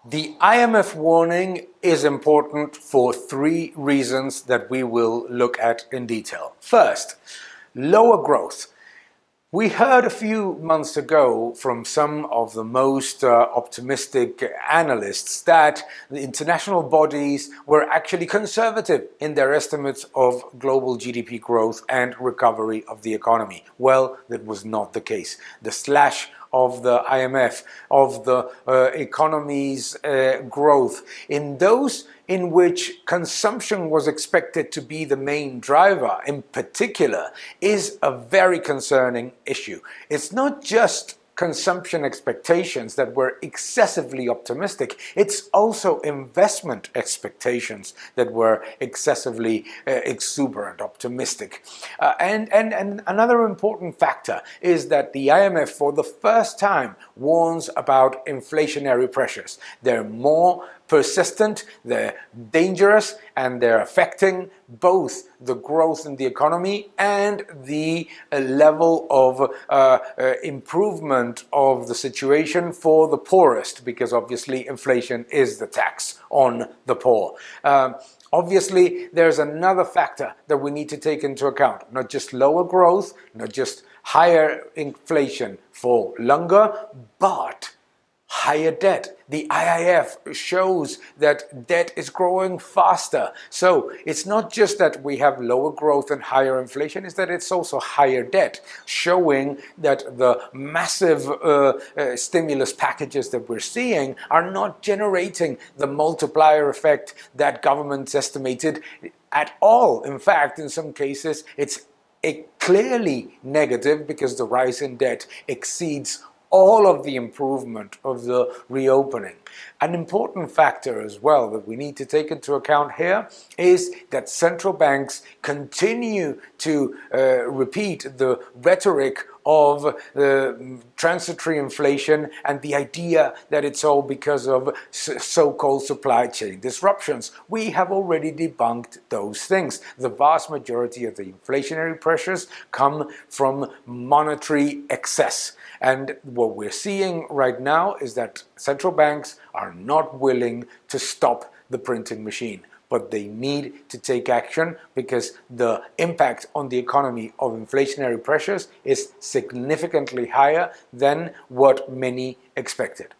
The IMF warning is important for three reasons that we will look at in detail. First, lower growth. We heard a few months ago from some of the most optimistic analysts that the international bodies were actually conservative in their estimates of global GDP growth and recovery of the economy. Well, that was not the case. The slash of the IMF, of the economy's growth, in those in which consumption was expected to be the main driver in particular, is a very concerning issue. It's not just consumption expectations that were excessively optimistic, it's also investment expectations that were excessively exuberant, optimistic. And another important factor is that the IMF for the first time warns about inflationary pressures. They're more persistent, they're dangerous, and they're affecting both the growth in the economy and the level of improvement of the situation for the poorest, because obviously inflation is the tax on the poor. Obviously, there's another factor that we need to take into account, not just lower growth, not just higher inflation for longer, but higher debt. The IMF shows that debt is growing faster. So it's not just that we have lower growth and higher inflation, it's that it's also higher debt, showing that the massive stimulus packages that we're seeing are not generating the multiplier effect that governments estimated at all. In fact, in some cases, it's clearly negative because the rise in debt exceeds all of the improvement of the reopening. An important factor as well that we need to take into account here is that central banks continue to repeat the rhetoric of transitory inflation and the idea that it's all because of so-called supply chain disruptions. We have already debunked those things. The vast majority of the inflationary pressures come from monetary excess. And what we're seeing right now is that central banks are not willing to stop the printing machine, but they need to take action because the impact on the economy of inflationary pressures is significantly higher than what many expected.